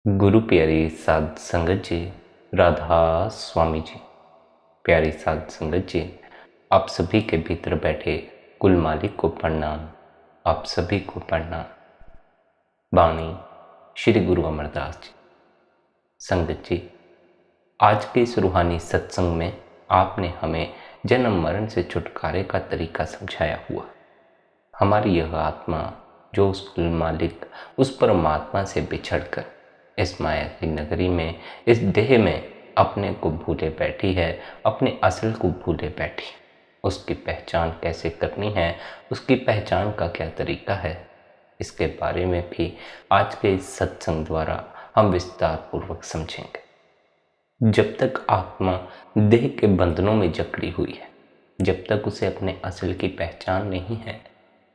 गुरु प्यारी साध संगत जी, राधा स्वामी जी। प्यारी साध संगत जी, आप सभी के भीतर बैठे कुल मालिक को प्रणाम। आप सभी को प्रणाम। बाणी श्री गुरु अमरदास जी। संगत जी, आज के इस रूहानी सत्संग में आपने हमें जन्म मरण से छुटकारे का तरीका समझाया हुआ। हमारी यह आत्मा जो उस कुल मालिक, उस परमात्मा से बिछड़कर इस माया की नगरी में, इस देह में अपने को भूले बैठी है, अपने असल को भूले बैठी। उसकी पहचान कैसे करनी है, उसकी पहचान का क्या तरीका है, इसके बारे में भी आज के इस सत्संग द्वारा हम विस्तार पूर्वक समझेंगे। जब तक आत्मा देह के बंधनों में जकड़ी हुई है, जब तक उसे अपने असल की पहचान नहीं है,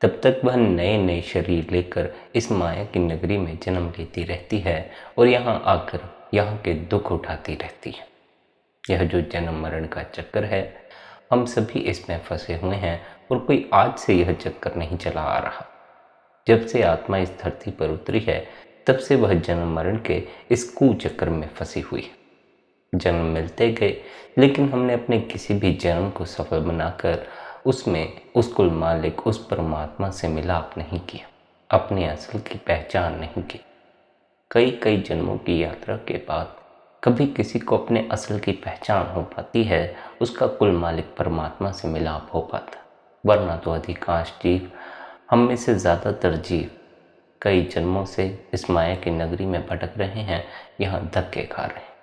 तब तक वह नए नए शरीर लेकर इस माया की नगरी में जन्म लेती रहती है और यहाँ आकर यहाँ के दुख उठाती रहती है। यह जो जन्म मरण का चक्कर है, हम सभी इसमें फंसे हुए हैं और कोई आज से यह चक्कर नहीं चला आ रहा। जब से आत्मा इस धरती पर उतरी है, तब से वह जन्म मरण के इस कुचक्कर में फंसी हुई है। जन्म मिलते गए, लेकिन हमने अपने किसी भी जन्म को सफल बनाकर उसमें उस कुल मालिक, उस परमात्मा से मिलाप नहीं किया, अपने असल की पहचान नहीं की। कई कई जन्मों की यात्रा के बाद कभी किसी को अपने असल की पहचान हो पाती है, उसका कुल मालिक परमात्मा से मिलाप हो पाता। वरना तो अधिकांश जीव, हम में से ज़्यादातर जीव कई जन्मों से इस माया की नगरी में भटक रहे हैं, यहाँ धक्के खा रहे हैं।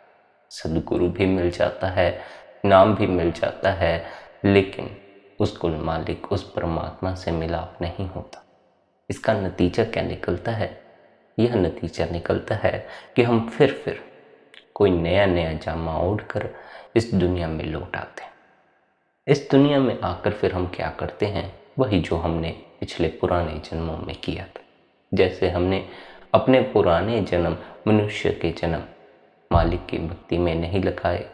सदगुरु भी मिल जाता है, नाम भी मिल जाता है, लेकिन उस कुल मालिक, उस परमात्मा से मिलाप नहीं होता। इसका नतीजा क्या निकलता है? यह नतीजा निकलता है कि हम फिर कोई नया नया जामा ओढ़कर इस दुनिया में लौट आते हैं। इस दुनिया में आकर फिर हम क्या करते हैं? वही जो हमने पिछले पुराने जन्मों में किया था। जैसे हमने अपने पुराने जन्म, मनुष्य के जन्म मालिक की भक्ति में नहीं लगाए,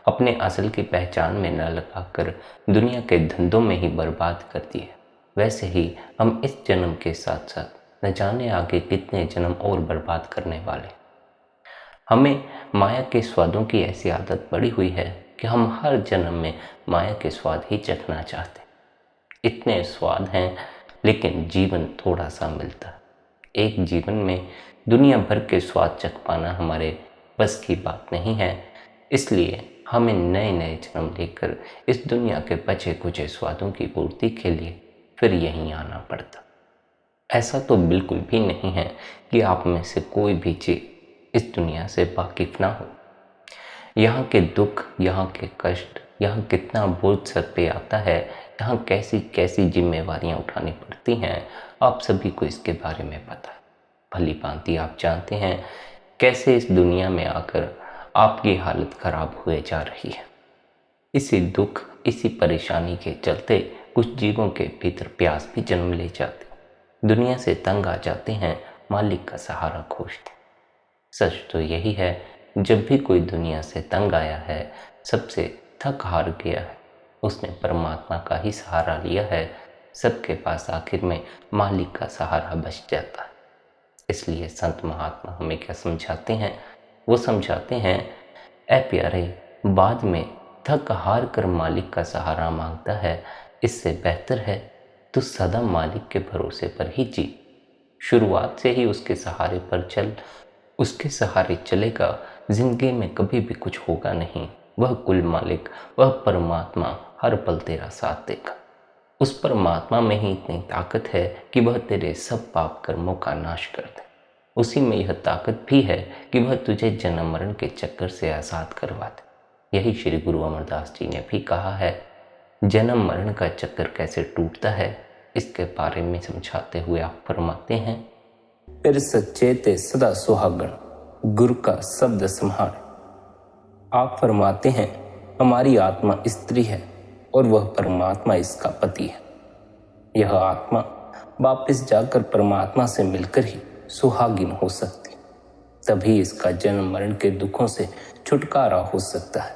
अपने असल की पहचान में न लगाकर दुनिया के धंधों में ही बर्बाद कर दिए, वैसे ही हम इस जन्म के साथ साथ न जाने आगे कितने जन्म और बर्बाद करने वाले। हमें माया के स्वादों की ऐसी आदत पड़ी हुई है कि हम हर जन्म में माया के स्वाद ही चखना चाहते। इतने स्वाद हैं, लेकिन जीवन थोड़ा सा मिलता। एक जीवन में दुनिया भर के स्वाद चख पाना हमारे बस की बात नहीं है। इसलिए हमें नए नए जन्म लेकर इस दुनिया के बचे कुचे स्वादों की पूर्ति के लिए फिर यहीं आना पड़ता। ऐसा तो बिल्कुल भी नहीं है कि आप में से कोई भी जीव इस दुनिया से वाकिफ ना हो। यहाँ के दुख, यहाँ के कष्ट, यहाँ कितना बोझ सर पे आता है, यहाँ कैसी कैसी जिम्मेवारियाँ उठानी पड़ती हैं, आप सभी को इसके बारे में पता है। भली भांति आप जानते हैं कैसे इस दुनिया में आकर आपकी हालत खराब हुए जा रही है। इसी दुख, इसी परेशानी के चलते कुछ जीवों के भीतर प्यास भी जन्म ले जाते, दुनिया से तंग आ जाते हैं, मालिक का सहारा खोजते। सच तो यही है, जब भी कोई दुनिया से तंग आया है, सबसे थक हार गया है, उसने परमात्मा का ही सहारा लिया है, सबके पास आखिर में मालिक का सहारा बच जाता है। इसलिए संत महात्मा हमें क्या समझाते हैं? वो समझाते हैं, ऐ प्यारे, बाद में थक हार कर मालिक का सहारा मांगता है, इससे बेहतर है तू सदा मालिक के भरोसे पर ही जी। शुरुआत से ही उसके सहारे पर चल, उसके सहारे चलेगा, जिंदगी में कभी भी कुछ होगा नहीं। वह कुल मालिक, वह परमात्मा हर पल तेरा साथ देगा। उस परमात्मा में ही इतनी ताकत है कि वह तेरे सब पाप कर्मों का नाश कर दे। उसी में यह ताकत भी है कि वह तुझे जन्म मरण के चक्कर से आज़ाद करवा दे। यही श्री गुरु अमरदास जी ने भी कहा है। जन्म मरण का चक्कर कैसे टूटता है, इसके बारे में समझाते हुए आप फरमाते हैं, फिर सच्चे ते सदा सुहागण, गुरु का शब्द संहार। आप फरमाते हैं, हमारी आत्मा स्त्री है और वह परमात्मा इसका पति है। यह आत्मा वापस जाकर परमात्मा से मिलकर ही सुहागिन हो सकती, तभी इसका जन्म मरण के दुखों से छुटकारा हो सकता है।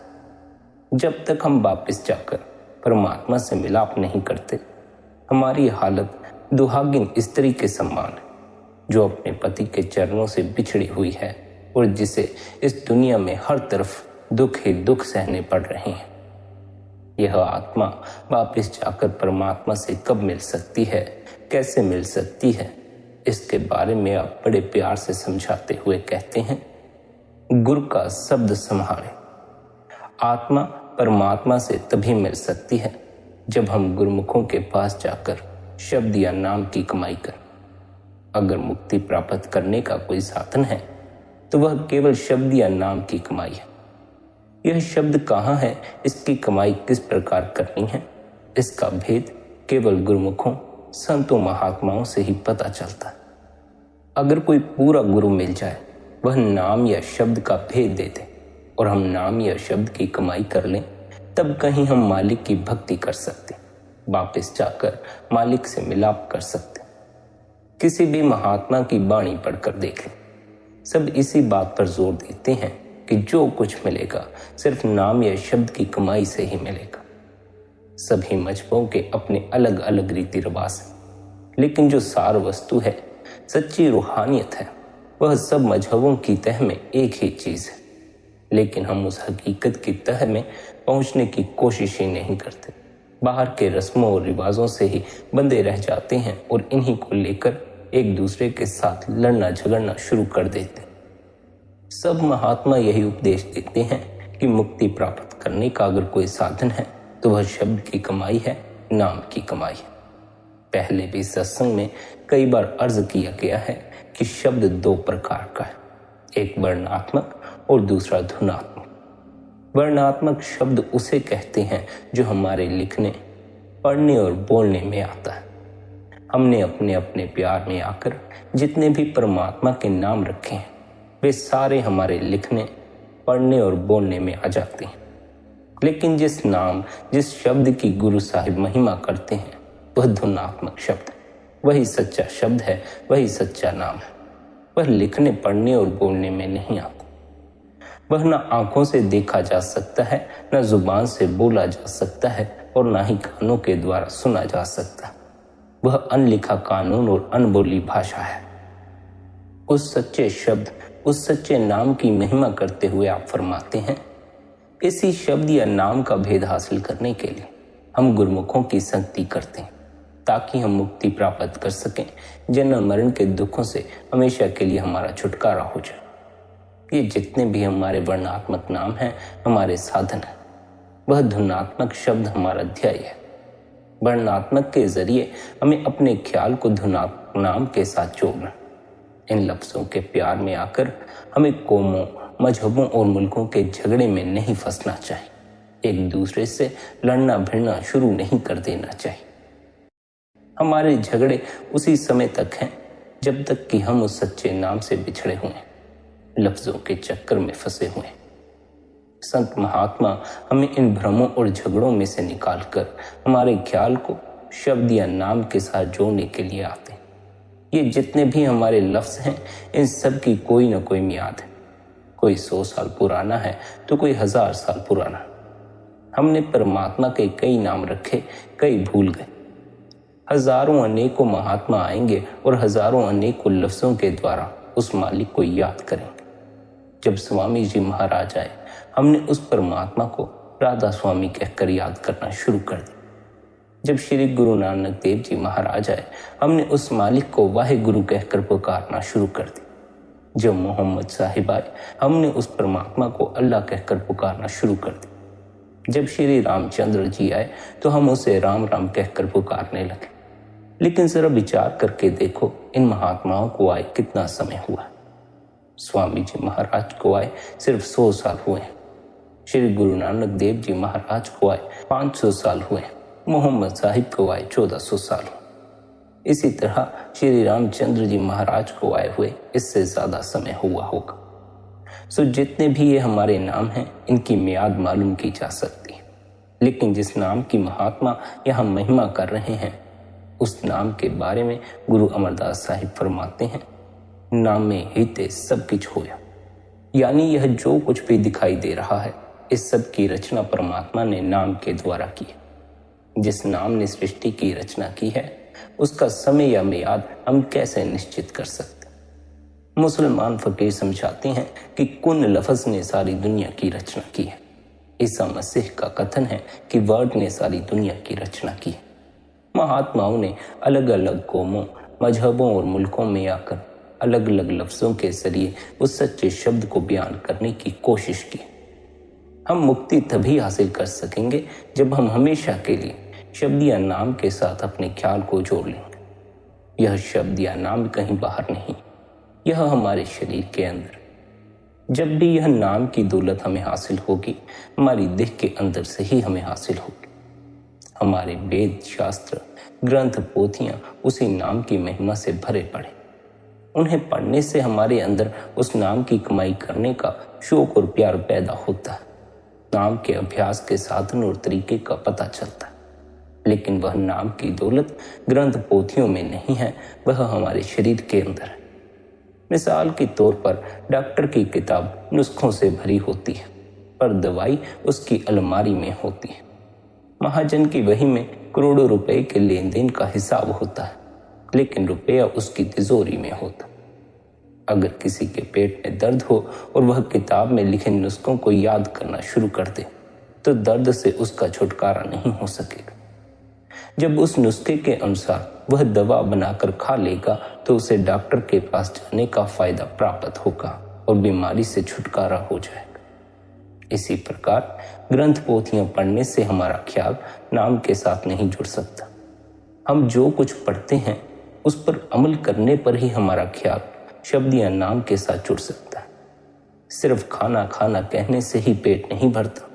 जब तक हम वापस जाकर परमात्मा से मिलाप नहीं करते, हमारी हालत दुहागिन स्त्री के समान है, जो अपने पति के चरणों से बिछड़ी हुई है, और जिसे इस दुनिया में हर तरफ दुख ही दुख सहने पड़ रहे हैं। यह आत्मा वापस जाकर परमात्मा से कब मिल सकती है, कैसे मिल सकती है, इसके बारे में आप बड़े प्यार से समझाते हुए कहते हैं, गुरु का शब्द संभाले। आत्मा परमात्मा से तभी मिल सकती है जब हम गुरुमुखों के पास जाकर शब्द या नाम की कमाई करें। अगर मुक्ति प्राप्त करने का कोई साधन है तो वह केवल शब्द या नाम की कमाई है। यह शब्द कहाँ है, इसकी कमाई किस प्रकार करनी है, इसका भेद केवल गुरुमुखों, संतों, महात्माओं से ही पता चलता है। अगर कोई पूरा गुरु मिल जाए, वह नाम या शब्द का भेद दे दे और हम नाम या शब्द की कमाई कर लें, तब कहीं हम मालिक की भक्ति कर सकते, वापस जाकर मालिक से मिलाप कर सकते। किसी भी महात्मा की वाणी पढ़कर देख लें, सब इसी बात पर जोर देते हैं कि जो कुछ मिलेगा सिर्फ नाम या शब्द की कमाई से ही मिलेगा। सभी मजहबों के अपने अलग अलग रीति रिवाज हैं, लेकिन जो सार वस्तु है, सच्ची रूहानियत है, वह सब मजहबों की तह में एक ही चीज है। लेकिन हम उस हकीकत की तह में पहुंचने की कोशिश ही नहीं करते, बाहर के रस्मों और रिवाजों से ही बंधे रह जाते हैं और इन्हीं को लेकर एक दूसरे के साथ लड़ना झगड़ना शुरू कर देते। सब महात्मा यही उपदेश देते हैं कि मुक्ति प्राप्त करने का अगर कोई साधन है तो वह शब्द की कमाई है, नाम की कमाई है। पहले भी सत्संग में कई बार अर्ज किया गया है कि शब्द दो प्रकार का है, एक वर्णात्मक और दूसरा धुनात्मक। वर्णात्मक शब्द उसे कहते हैं जो हमारे लिखने, पढ़ने और बोलने में आता है। हमने अपने अपने प्यार में आकर जितने भी परमात्मा के नाम रखे हैं, वे सारे हमारे लिखने, पढ़ने और बोलने में आ जाते हैं। लेकिन जिस नाम, जिस शब्द की गुरु साहिब महिमा करते हैं, वह धुनात्मक शब्द है। वही सच्चा शब्द है, वही सच्चा नाम है। वह लिखने, पढ़ने और बोलने में नहीं आता। वह न आंखों से देखा जा सकता है, न जुबान से बोला जा सकता है और न ही कानों के द्वारा सुना जा सकता है। वह अनलिखा कानून और अनबोली भाषा है। उस सच्चे शब्द, उस सच्चे नाम की महिमा करते हुए आप फरमाते हैं, इसी शब्द या नाम का भेद हासिल करने के लिए हम गुरुमुखों की संगति करते हैं, ताकि हम मुक्ति प्राप्त कर सकें, जन्म मरण के दुखों से हमेशा के लिए हमारा छुटकारा हो जाए। ये जितने भी हमारे वर्णात्मक नाम हैं, हमारे साधन हैं। वह धुनात्मक शब्द हमारा ध्येय है। वर्णात्मक के जरिए हमें अपने ख्याल को धुनात्मक नाम के साथ जोड़ना। इन लफ्जों के प्यार में आकर हमें कौमों, मजहबों और मुल्कों के झगड़े में नहीं फंसना चाहिए। एक दूसरे से लड़ना भिड़ना शुरू नहीं कर देना चाहिए। हमारे झगड़े उसी समय तक हैं जब तक कि हम उस सच्चे नाम से बिछड़े हुए हैं, लफ्जों के चक्कर में फंसे हुए हैं। संत महात्मा हमें इन भ्रमों और झगड़ों में से निकालकर हमारे ख्याल को शब्द या नाम के साथ जोड़ने के लिए आते हैं। ये जितने भी हमारे लफ्ज हैं, इन सब की कोई ना कोई मियाद है। कोई 100 साल पुराना है तो कोई 1000 साल पुराना। हमने परमात्मा के कई नाम रखे, कई भूल गए। हजारों अनेकों महात्मा आएंगे और हजारों अनेकों लफ्जों के द्वारा उस मालिक को याद करेंगे। जब स्वामी जी महाराज आए, हमने उस परमात्मा को राधा स्वामी कहकर याद करना शुरू कर दिया। जब श्री गुरु नानक देव जी महाराज आए, हमने उस मालिक को वाहे गुरु कहकर पुकारना शुरू कर दिया। जब मोहम्मद साहिब आए, हमने उस परमात्मा को अल्लाह कहकर पुकारना शुरू कर दिया। जब श्री रामचंद्र जी आए तो हम उसे राम राम कहकर पुकारने लगे। लेकिन जरा विचार करके देखो, इन महात्माओं को आए कितना समय हुआ। स्वामी जी महाराज को आए सिर्फ 100 साल हुए हैं। श्री गुरु नानक देव जी महाराज को आए 500 साल हुए हैं। मोहम्मद साहिब को आए 1400 साल। इसी तरह श्री रामचंद्र जी महाराज को आए हुए इससे ज्यादा समय हुआ होगा। सो जितने भी ये हमारे नाम हैं, इनकी मियाद मालूम की जा सकती है। लेकिन जिस नाम की महात्मा यहाँ महिमा कर रहे हैं, उस नाम के बारे में गुरु अमरदास साहिब फरमाते हैं, नाम में ही ते सब कुछ होया। यानी यह जो कुछ भी दिखाई दे रहा है, इस सब की रचना परमात्मा ने नाम के द्वारा की है। जिस नाम ने सृष्टि की रचना की है, उसका समय या मियाद हम कैसे निश्चित कर सकते? मुसलमान फकीर समझाते हैं कि कुन लफ्ज़ ने सारी दुनिया की रचना की है। ईसा मसीह का कथन है कि वर्ड ने सारी दुनिया की रचना की है। महात्माओं ने अलग अलग कौमों, मजहबों और मुल्कों में आकर अलग अलग लफ्ज़ों के जरिए उस सच्चे शब्द को बयान करने की कोशिश की। हम मुक्ति तभी हासिल कर सकेंगे जब हम हमेशा के लिए शब्द या नाम के साथ अपने ख्याल को जोड़ लेंगे। यह शब्द या नाम कहीं बाहर नहीं, यह हमारे शरीर के अंदर। जब भी यह नाम की दौलत हमें हासिल होगी, हमारी देह के अंदर से ही हमें हासिल होगी। हमारे वेद, शास्त्र, ग्रंथ, पोथियां उसी नाम की महिमा से भरे पड़े। उन्हें पढ़ने से हमारे अंदर उस नाम की कमाई करने का शौक और प्यार पैदा होता है। नाम के अभ्यास के साधन और तरीके का पता चलता है। लेकिन वह नाम की दौलत ग्रंथ पोथियों में नहीं है, वह हमारे शरीर के अंदर है। मिसाल के तौर पर डॉक्टर की किताब नुस्खों से भरी होती है, पर दवाई उसकी अलमारी में होती है। महाजन की वही में करोड़ों रुपए के लेन देन का हिसाब होता है, लेकिन रुपया उसकी तिजोरी में होता। अगर किसी के पेट में दर्द हो और वह किताब में लिखे नुस्खों को याद करना शुरू कर दे, तो दर्द से उसका छुटकारा नहीं हो सकेगा। जब उस नुस्खे के अनुसार वह दवा बनाकर खा लेगा, तो उसे डॉक्टर के पास जाने का फायदा प्राप्त होगा और बीमारी से छुटकारा हो जाएगा। इसी प्रकार ग्रंथ पोथियां पढ़ने से हमारा ख्याल नाम के साथ नहीं जुड़ सकता। हम जो कुछ पढ़ते हैं उस पर अमल करने पर ही हमारा ख्याल शब्द या नाम के साथ जुड़ सकता है। सिर्फ खाना खाना कहने से ही पेट नहीं भरता,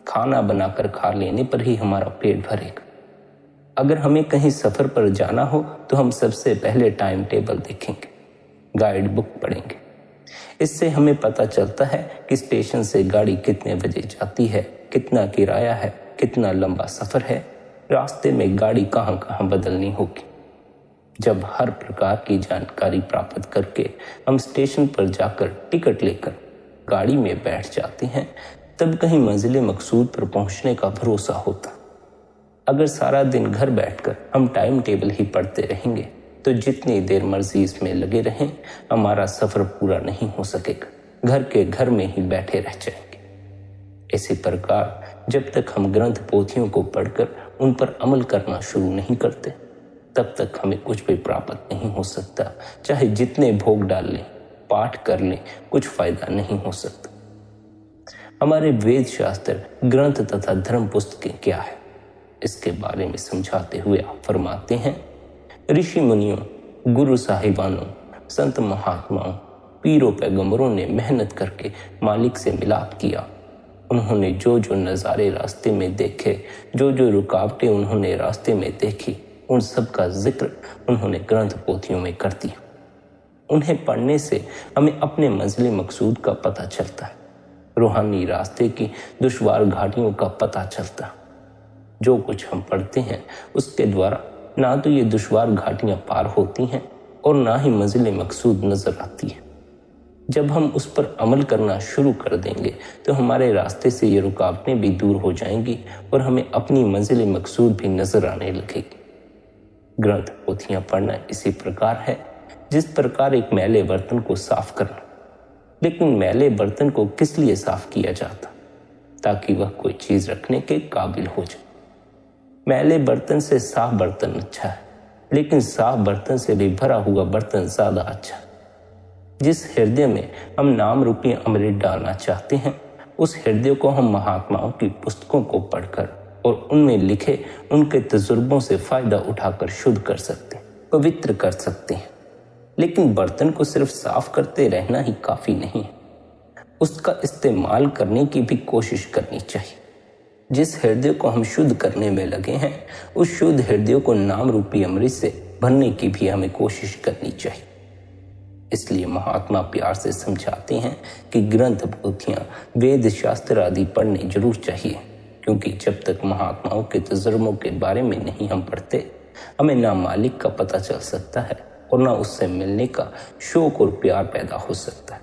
खाना बनाकर खा लेने पर ही हमारा पेट भरेगा। अगर हमें कहीं सफर पर जाना हो तो हम सबसे पहले टाइम टेबल देखेंगे, गाइड बुक पढ़ेंगे। इससे हमें पता चलता है कि स्टेशन से गाड़ी कितने बजे जाती है, कितना किराया है, कितना लंबा सफर है, रास्ते में गाड़ी कहाँ कहाँ बदलनी होगी। जब हर प्रकार की जानकारी प्राप्त करके हम स्टेशन पर जाकर टिकट लेकर गाड़ी में बैठ जाते हैं, तब कहीं मंजिल मकसूद पर पहुंचने का भरोसा होता। अगर सारा दिन घर बैठकर हम टाइम टेबल ही पढ़ते रहेंगे, तो जितनी देर मर्जी इसमें लगे रहें, हमारा सफर पूरा नहीं हो सकेगा, घर के घर में ही बैठे रह जाएंगे। इसी प्रकार जब तक हम ग्रंथ पोथियों को पढ़कर उन पर अमल करना शुरू नहीं करते, तब तक हमें कुछ भी प्राप्त नहीं हो सकता। चाहे जितने भोग डाल लें, पाठ कर लें, कुछ फायदा नहीं हो सकता। हमारे वेद, शास्त्र, ग्रंथ तथा धर्म पुस्तकें क्या है, इसके बारे में समझाते हुए आप फरमाते हैं, ऋषि मुनियों, गुरु साहिबानों, संत महात्माओं, पीरों, पैगंबरों ने मेहनत करके मालिक से मिलाप किया। उन्होंने जो जो नज़ारे रास्ते में देखे, जो जो रुकावटें उन्होंने रास्ते में देखी, उन सब का जिक्र उन्होंने ग्रंथ पोथियों में कर दिया। उन्हें पढ़ने से हमें अपने मंजिल मकसूद का पता चलता है, रूहानी रास्ते की दुश्वार घाटियों का पता चलता है। जो कुछ हम पढ़ते हैं उसके द्वारा ना तो ये दुश्वार घाटियां पार होती हैं और ना ही मंजिल मकसूद नजर आती है। जब हम उस पर अमल करना शुरू कर देंगे तो हमारे रास्ते से ये रुकावटें भी दूर हो जाएंगी और हमें अपनी मंजिल मकसूद भी नजर आने लगेगी। ग्रंथ पोथियां पढ़ना इसी प्रकार है जिस प्रकार एक मैले बर्तन को साफ करना। लेकिन मैले बर्तन को किस लिए साफ किया जाता? ताकि वह कोई चीज रखने के काबिल हो जाए। मैले बर्तन से साफ बर्तन अच्छा है, लेकिन साफ बर्तन से भी भरा हुआ बर्तन ज्यादा अच्छा है। जिस हृदय में हम नाम रूपी अमृत डालना चाहते हैं, उस हृदय को हम महात्माओं की पुस्तकों को पढ़कर और उनमें लिखे उनके तजुर्बों से फायदा उठाकर शुद्ध कर सकते हैं, पवित्र कर सकते हैं। लेकिन बर्तन को सिर्फ साफ करते रहना ही काफी नहीं है, उसका इस्तेमाल करने की भी कोशिश करनी चाहिए। जिस हृदय को हम शुद्ध करने में लगे हैं, उस शुद्ध हृदय को नाम रूपी अमृत से भरने की भी हमें कोशिश करनी चाहिए। इसलिए महात्मा प्यार से समझाते हैं कि ग्रंथ पोथियां, वेद, शास्त्र आदि पढ़ने जरूर चाहिए, क्योंकि जब तक महात्माओं के तजुर्बों के बारे में नहीं हम पढ़ते, हमें ना मालिक का पता चल सकता है और ना उससे मिलने का शौक और प्यार पैदा हो सकता है।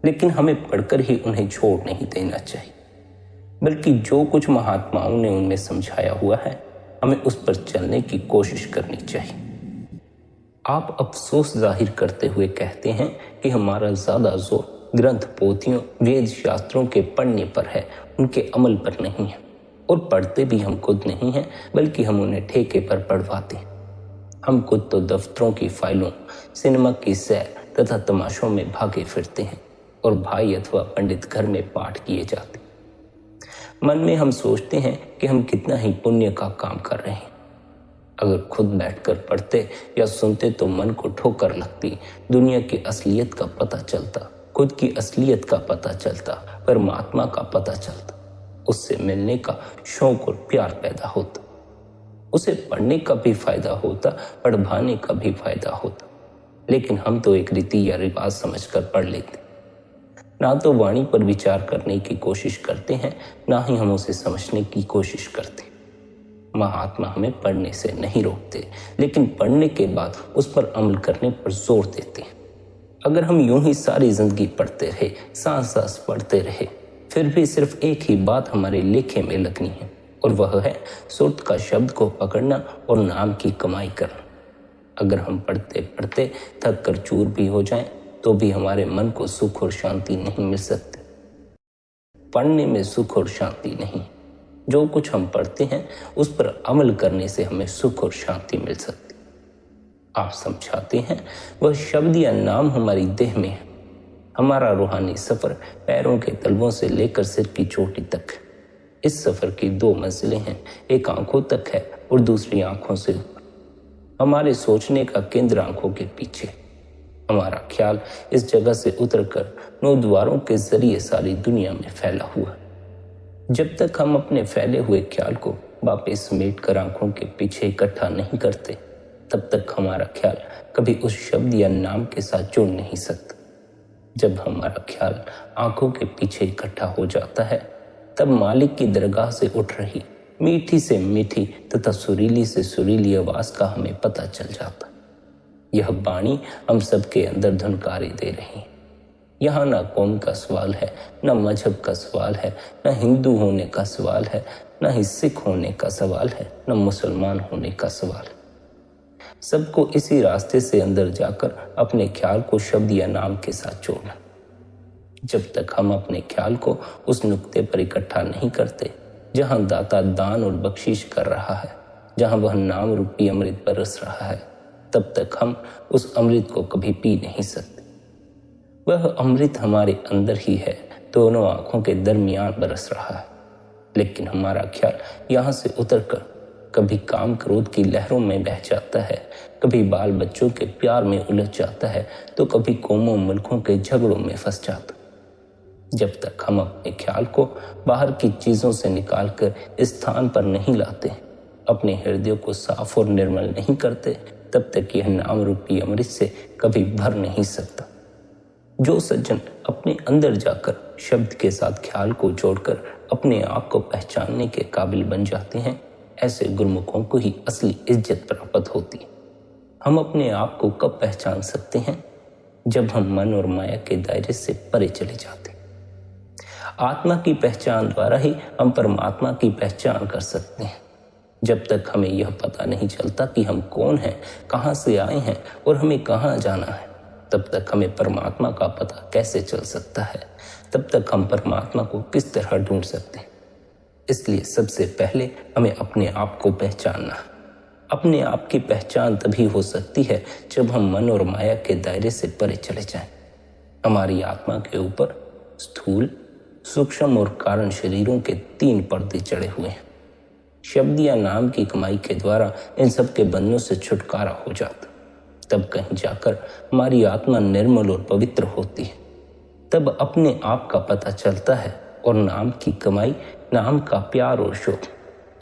लेकिन हमें पढ़कर ही उन्हें छोड़ नहीं देना चाहिए, बल्कि जो कुछ महात्माओं ने उनमें समझाया हुआ है, हमें उस पर चलने की कोशिश करनी चाहिए। आप अफसोस जाहिर करते हुए कहते हैं कि हमारा ज़्यादा जोर ग्रंथ पोथियों वेद शास्त्रों के पढ़ने पर है, उनके अमल पर नहीं है। और पढ़ते भी हम खुद नहीं हैं, बल्कि हम उन्हें ठेके पर पढ़वाते हैं। हम खुद तो दफ्तरों की फाइलों, सिनेमा की सैर तथा तमाशों में भागे फिरते हैं और भाई अथवा पंडित घर में पाठ किए जाते। मन में हम सोचते हैं कि हम कितना ही पुण्य का काम कर रहे हैं। अगर खुद बैठकर पढ़ते या सुनते तो मन को ठोकर लगती, दुनिया की असलियत का पता चलता, खुद की असलियत का पता चलता, परमात्मा का पता चलता, उससे मिलने का शौक और प्यार पैदा होता। उसे पढ़ने का भी फायदा होता, पढ़वाने का भी फायदा होता। लेकिन हम तो एक रीति या रिवाज समझकर पढ़ लेते, ना तो वाणी पर विचार करने की कोशिश करते हैं, ना ही हम उसे समझने की कोशिश करते। महात्मा हमें पढ़ने से नहीं रोकते, लेकिन पढ़ने के बाद उस पर अमल करने पर जोर देते हैं। अगर हम यूं ही सारी जिंदगी पढ़ते रहे, सांस सांस पढ़ते रहे, फिर भी सिर्फ एक ही बात हमारे लेखे में लगनी है, और वह है सुरत का शब्द को पकड़ना और नाम की कमाई करना। अगर हम पढ़ते पढ़ते थक कर चूर भी हो जाएं, तो भी हमारे मन को सुख और शांति नहीं मिल सकती। पढ़ने में सुख और शांति नहीं, जो कुछ हम पढ़ते हैं उस पर अमल करने से हमें सुख और शांति मिल सकती। आप समझाते हैं वह शब्द या नाम हमारी देह में है। हमारा रूहानी सफर पैरों के तलवों से लेकर सिर की चोटी तक है। इस सफर की 2 मंजिलें हैं, एक आंखों तक है और दूसरी आंखों से ऊपर। हमारे सोचने का केंद्र आंखों के पीछे। हमारा ख्याल इस जगह से उतरकर 9 द्वारों के जरिए सारी दुनिया में फैला हुआ है। जब तक हम अपने फैले हुए ख्याल को वापस समेट कर आंखों के पीछे इकट्ठा नहीं करते, तब तक हमारा ख्याल कभी उस शब्द या नाम के साथ जुड़ नहीं सकता। जब हमारा ख्याल आंखों के पीछे इकट्ठा हो जाता है, तब मालिक की दरगाह से उठ रही मीठी से मीठी तथा सुरीली से सुरीली आवाज का हमें पता चल जाता। यह वाणी हम सबके अंदर धुनकारे दे रही है। यहाँ ना कौम का सवाल है, ना मजहब का सवाल है, ना हिंदू होने का सवाल है, ना ही सिख होने का सवाल है, ना मुसलमान होने का सवाल है। सबको इसी रास्ते से अंदर जाकर अपने ख्याल को शब्द या नाम के साथ जोड़ना। जब तक हम अपने ख्याल को उस नुक्ते पर इकट्ठा नहीं करते जहां दाता दान और बख्शिश कर रहा है, जहां वह नाम रूपी अमृत बरस रहा है, तब तक हम उस अमृत को कभी पी नहीं सकते। वह अमृत हमारे अंदर ही है, दोनों आंखों के दरमियान बरस रहा है। लेकिन हमारा ख्याल यहाँ से उतरकर कभी काम क्रोध की लहरों में बह जाता है, कभी बाल बच्चों के प्यार में उलझ जाता है, तो कभी कौमों मुल्कों के झगड़ों में फंस जाता। जब तक हम अपने ख्याल को बाहर की चीजों से निकालकर इस स्थान पर नहीं लाते, अपने हृदय को साफ और निर्मल नहीं करते, तब तक यह नाम रूपी अमृत से कभी भर नहीं सकता। जो सज्जन अपने अंदर जाकर शब्द के साथ ख्याल को जोड़कर अपने आप को पहचानने के काबिल बन जाते हैं, ऐसे गुरमुखों को ही असली इज्जत प्राप्त होती है। हम अपने आप को कब पहचान सकते हैं? जब हम मन और माया के दायरे से परे चले जाते हैं। आत्मा की पहचान द्वारा ही हम परमात्मा की पहचान कर सकते हैं। जब तक हमें यह पता नहीं चलता कि हम कौन हैं, कहाँ से आए हैं और हमें कहाँ जाना है, तब तक हमें परमात्मा का पता कैसे चल सकता है? तब तक हम परमात्मा को किस तरह ढूंढ सकते हैं? इसलिए सबसे पहले हमें अपने आप को पहचानना है। अपने आप की पहचान तभी हो सकती है जब हम मन और माया के दायरे से परे चले जाएं। हमारी आत्मा के ऊपर स्थूल, सूक्ष्म और कारण शरीरों के 3 पर्दे चढ़े हुए हैं। शब्द या नाम की कमाई के द्वारा इन सब के बंधनों से छुटकारा हो जाता। तब कहीं जाकर हमारी आत्मा निर्मल और पवित्र होती है। तब अपने आप का पता चलता है और नाम की कमाई, नाम का प्यार और शोक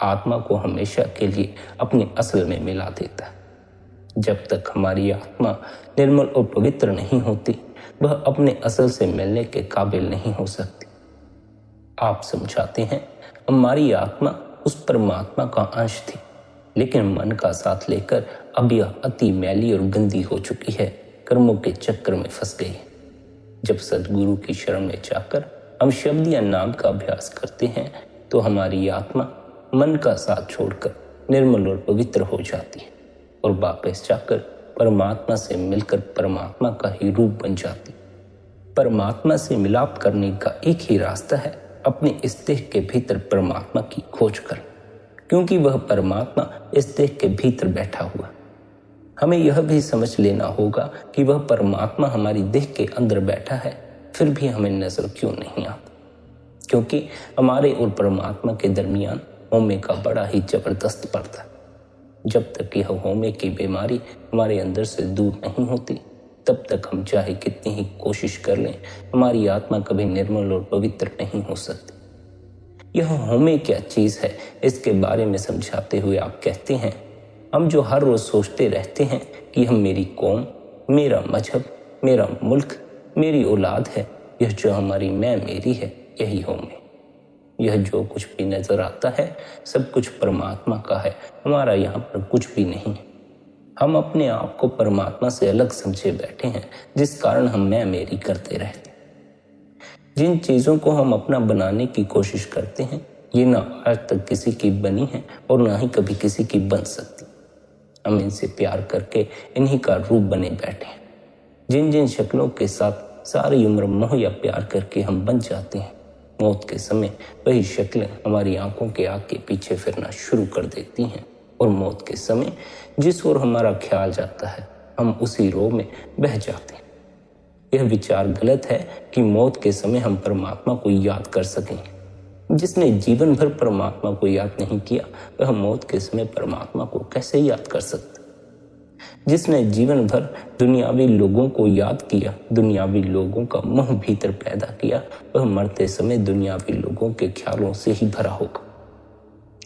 आत्मा को हमेशा के लिए अपने असल में मिला देता है। जब तक हमारी आत्मा निर्मल और पवित्र नहीं होती, वह अपने असल से मिलने के काबिल नहीं हो सकती। आप समझाते हैं हमारी आत्मा उस परमात्मा का अंश थी, लेकिन मन का साथ लेकर अब यह अति मैली और गंदी हो चुकी है, कर्मों के चक्कर में फंस गई है। जब सद्गुरु की शरण में जाकर हम शब्द या नाम का अभ्यास करते हैं, तो हमारी आत्मा मन का साथ छोड़कर निर्मल और पवित्र हो जाती है और वापस जाकर परमात्मा से मिलकर परमात्मा का ही रूप बन जाती। परमात्मा से मिलाप करने का एक ही रास्ता है, अपने इस देह के भीतर परमात्मा की खोज कर, क्योंकि वह परमात्मा इस देह के भीतर बैठा हुआ। हमें यह भी समझ लेना होगा कि वह परमात्मा हमारी देह के अंदर बैठा है, फिर भी हमें नजर क्यों नहीं आता, क्योंकि हमारे और परमात्मा के दरमियान होमे का बड़ा ही जबरदस्त पर्दा है। जब तक यह होमे की बीमारी हमारे अंदर से दूर नहीं होती, तब तक हम चाहे कितनी ही कोशिश कर लें, हमारी आत्मा कभी निर्मल और पवित्र नहीं हो सकती। यह होमे क्या चीज है, इसके बारे में समझाते हुए आप कहते हैं, हम जो हर रोज सोचते रहते हैं कि हम मेरी कौम, मेरा मजहब, मेरा मुल्क, मेरी औलाद है, यह जो हमारी मैं मेरी है, यही होमे। यह जो कुछ भी नजर आता है सब कुछ परमात्मा का है, हमारा यहाँ पर कुछ भी नहीं है। हम अपने आप को परमात्मा से अलग समझे बैठे हैं, जिस कारण हम मैं मेरी करते रहते हैं। जिन चीजों को हम अपना बनाने की कोशिश करते हैं, ये ना आज तक किसी की बनी है और ना ही कभी किसी की बन सकती। हम इनसे प्यार करके इन्हीं का रूप बने बैठे हैं। जिन जिन शक्लों के साथ सारी उम्र मोह या प्यार करके हम बन जाते हैं, मौत के समय वही शक्लें हमारी आंखों के आगे पीछे फिरना शुरू कर देती हैं और मौत के समय जिस ओर हमारा ख्याल जाता है, हम उसी रो में बह जाते हैं। यह विचार गलत है कि मौत के समय हम परमात्मा को याद कर सकेंगे। जिसने जीवन भर परमात्मा को याद नहीं किया, वह मौत के समय परमात्मा को कैसे याद कर सकता? जिसने जीवन भर दुनियावी लोगों को याद किया, दुनियावी लोगों का मोह भीतर पैदा किया, वह मरते समय दुनियावी लोगों के ख्यालों से ही भरा होगा।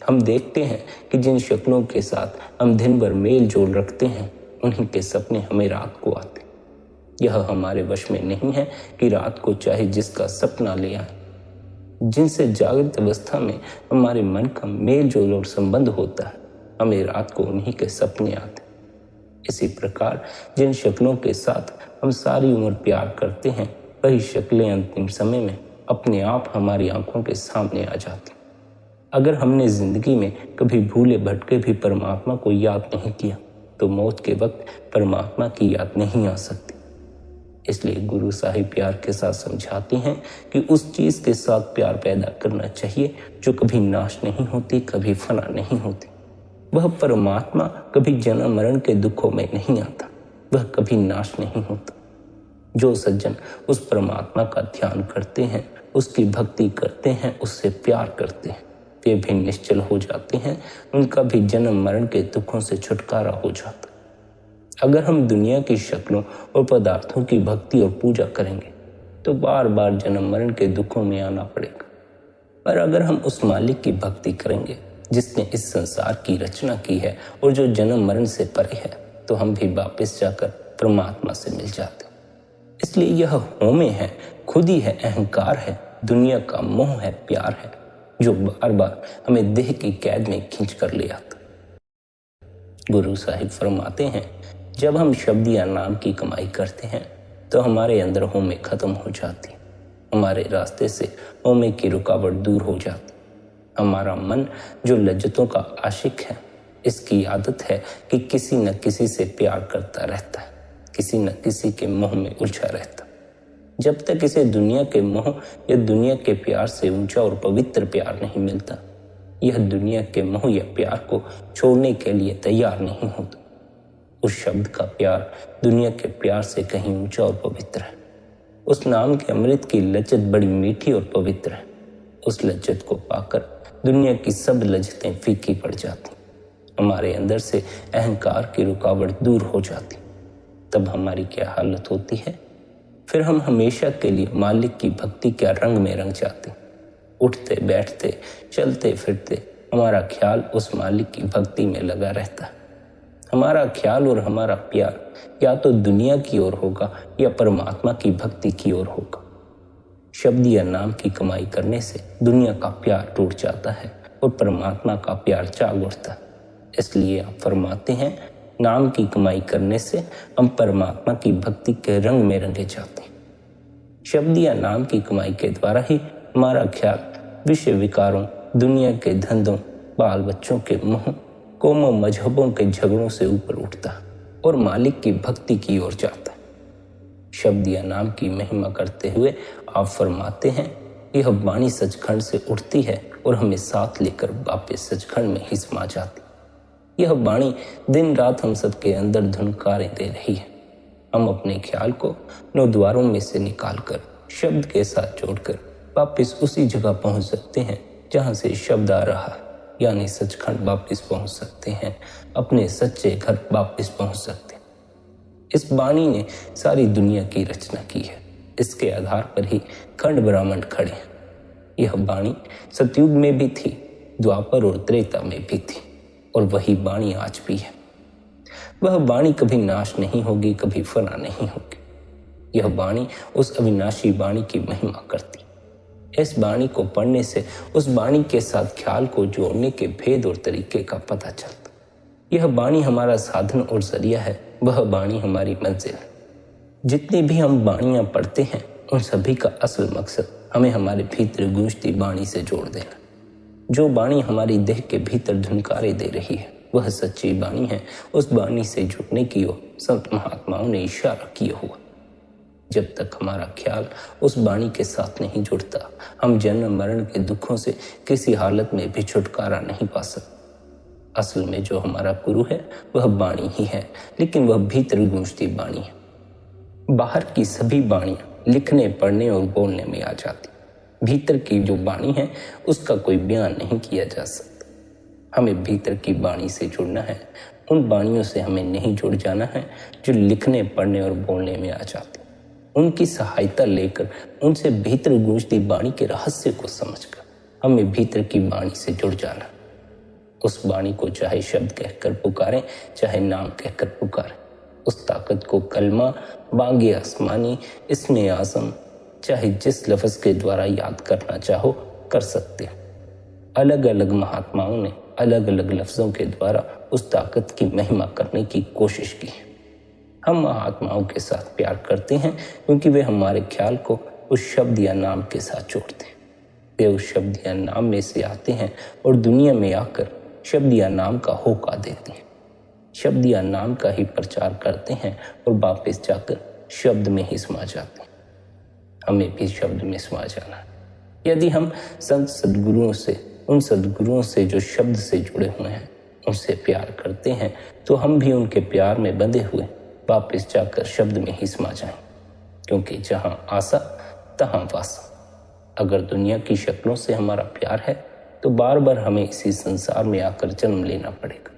हम देखते हैं कि जिन शक्लों के साथ हम दिन भर मेल जोल रखते हैं, उन्हीं के सपने हमें रात को आते। यह हमारे वश में नहीं है कि रात को चाहे जिसका सपना ले आए। जिनसे जागृत अवस्था में हमारे मन का मेल जोल और संबंध होता है, हमें रात को उन्हीं के सपने आते। इसी प्रकार जिन शक्लों के साथ हम सारी उम्र प्यार करते हैं, वही शक्लें अंतिम समय में अपने आप हमारी आंखों के सामने आ जाती। अगर हमने जिंदगी में कभी भूले भटके भी परमात्मा को याद नहीं किया, तो मौत के वक्त परमात्मा की याद नहीं आ सकती। इसलिए गुरु साहिब प्यार के साथ समझाते हैं कि उस चीज के साथ प्यार पैदा करना चाहिए जो कभी नाश नहीं होती, कभी फना नहीं होती। वह परमात्मा कभी जन्म मरण के दुखों में नहीं आता, वह कभी नाश नहीं होता। जो सज्जन उस परमात्मा का ध्यान करते हैं, उसकी भक्ति करते हैं, उससे प्यार करते हैं, वे भी निश्चल हो जाते हैं, उनका भी जन्म मरण के दुखों से छुटकारा हो जाता। अगर हम दुनिया की शक्लों और पदार्थों की भक्ति और पूजा करेंगे, तो बार बार जन्म मरण के दुखों में आना पड़ेगा। पर अगर हम उस मालिक की भक्ति करेंगे जिसने इस संसार की रचना की है और जो जन्म मरण से परे है, तो हम भी वापस जाकर परमात्मा से मिल जाते। इसलिए यह होमे है, खुद ही है, अहंकार है, दुनिया का मोह है, प्यार है, जो बार बार हमें देह की कैद में खींच कर ले आता। गुरु साहिब फरमाते हैं, जब हम शब्द या नाम की कमाई करते हैं, तो हमारे अंदर होमे खत्म हो जाती, हमारे रास्ते से होमे की रुकावट दूर हो जाती। हमारा मन जो लज्जतों का आशिक है, इसकी आदत है कि किसी न किसी से प्यार करता रहता है, किसी न किसी के मोह में उलझा रहता। जब तक इसे दुनिया के मोह या दुनिया के प्यार से ऊंचा और पवित्र प्यार नहीं मिलता, यह दुनिया के मोह या प्यार को छोड़ने के लिए तैयार नहीं होता। उस शब्द का प्यार दुनिया के प्यार से कहीं ऊंचा और पवित्र है। उस नाम के अमृत की लज्जत बड़ी मीठी और पवित्र है। उस लज्जत को पाकर दुनिया की सब लज्जतें फीकी पड़ जाती, हमारे अंदर से अहंकार की रुकावट दूर हो जाती। तब हमारी क्या हालत होती है? फिर हम हमेशा के लिए मालिक की भक्ति के रंग में रंग जाते। उठते बैठते चलते फिरते हमारा ख्याल उस मालिक की भक्ति में लगा रहता है। हमारा ख्याल और हमारा प्यार या तो दुनिया की ओर होगा या परमात्मा की भक्ति की ओर होगा। शब्द या नाम की कमाई करने से दुनिया का प्यार टूट जाता है और परमात्मा का प्यार जाग उठता है। इसलिए आप फरमाते हैं, नाम की कमाई करने से हम परमात्मा की भक्ति के रंग में रंगे जाते हैं। शब्द या नाम की कमाई के द्वारा ही हमारा ख्याल विषय विकारों, दुनिया के धंधों, बाल बच्चों के मोह, कौमों मजहबों के झगड़ों से ऊपर उठता। और मालिक की भक्ति की ओर जाता है। शब्द या नाम की महिमा करते हुए आप फरमाते हैं, यह वाणी सचखंड से उठती है और हमें साथ लेकर वापस सचखंड में ही समा जाती। यह वाणी दिन रात हम सबके अंदर धुनकारें दे रही है। हम अपने ख्याल को 9 द्वारों में से निकालकर शब्द के साथ जोड़कर वापस उसी जगह पहुंच सकते हैं जहां से शब्द आ रहा है, यानी सचखंड वापस पहुंच सकते हैं, अपने सच्चे घर वापस पहुंच सकते हैं। इस वाणी ने सारी दुनिया की रचना की है। इसके आधार पर ही खंड ब्रह्मांड खड़े हैं। यह वाणी सतयुग में भी थी, द्वापर और त्रेता में भी थी, और वही वाणी आज भी है। वह वाणी कभी नाश नहीं होगी, कभी फना नहीं होगी। यह वाणी उस अविनाशी वाणी की महिमा करती। इस वाणी को पढ़ने से उस वाणी के साथ ख्याल को जोड़ने के भेद और तरीके का पता चलता। यह वाणी हमारा साधन और जरिया है, वह वाणी हमारी मंजिल है। जितनी भी हम वाणियां पढ़ते हैं उन सभी का असल मकसद हमें हमारे भीतर गूंजती वाणी से जोड़ देना। जो वाणी हमारी देह के भीतर धुनकारे दे रही है वह सच्ची वाणी है। उस वाणी से जुड़ने की ओर संत महात्माओं ने इशारा किया हुआ। जब तक हमारा ख्याल उस वाणी के साथ नहीं जुड़ता, हम जन्म मरण के दुखों से किसी हालत में भी छुटकारा नहीं पा सकते। असल में जो हमारा गुरु है वह वाणी ही है, लेकिन वह भीतर गूंजती वाणी है। बाहर की सभी वाणियां लिखने, पढ़ने और बोलने में आ जाती। भीतर की जो वाणी है उसका कोई बयान नहीं किया जा सकता। हमें भीतर की वाणी से जुड़ना है। उन वाणियों से हमें नहीं जुड़ जाना है जो लिखने, पढ़ने और बोलने में आ जाती। उनकी सहायता लेकर उनसे भीतर गूंजती वाणी के रहस्य को समझकर हमें भीतर की वाणी से जुड़ जाना। उस वाणी को चाहे शब्द कहकर पुकारें, चाहे नाम कहकर पुकारें। उस ताकत को कलमा, बांगे आसमानी, इसमें आज़म, चाहे जिस लफ्ज के द्वारा याद करना चाहो कर सकते हैं। अलग अलग महात्माओं ने अलग अलग लफ्जों के द्वारा उस ताकत की महिमा करने की कोशिश की है। हम महात्माओं के साथ प्यार करते हैं क्योंकि वे हमारे ख्याल को उस शब्द या नाम के साथ जोड़ते हैं। वे उस शब्द या नाम में से आते हैं और दुनिया में आकर शब्द या नाम का होका देते हैं। शब्द या नाम का ही प्रचार करते हैं और वापस जाकर शब्द में ही समा जाते हैं। हमें भी शब्द में समा जाना है। यदि हम संत सद्गुरुओं से, उन सद्गुरुओं से जो शब्द से जुड़े हुए हैं, उनसे प्यार करते हैं, तो हम भी उनके प्यार में बंधे हुए वापस जाकर शब्द में ही समा जाएं। क्योंकि जहां आशा तहां वासा। अगर दुनिया की शक्लों से हमारा प्यार है तो बार बार हमें इसी संसार में आकर जन्म लेना पड़ेगा।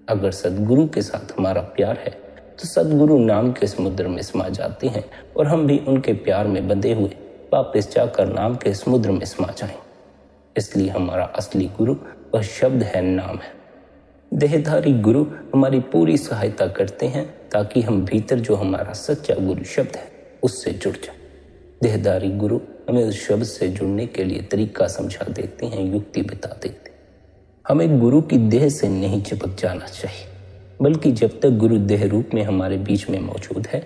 अगर सद्गुरु के साथ हमारा प्यार है तो सद्गुरु नाम के समुद्र में समा जाते हैं और हम भी उनके प्यार में बंधे हुए वापस जाकर नाम के समुद्र में समा जाएं। इसलिए हमारा असली गुरु वह शब्द है, नाम है। देहधारी गुरु हमारी पूरी सहायता करते हैं ताकि हम भीतर जो हमारा सच्चा गुरु शब्द है उससे जुड़ जाए। देहधारी गुरु हमें उस शब्द से जुड़ने के लिए तरीका समझा देते हैं, युक्ति बता देते हैं। हमें गुरु की देह से नहीं चिपक जाना चाहिए, बल्कि जब तक गुरु देह रूप में हमारे बीच में मौजूद है,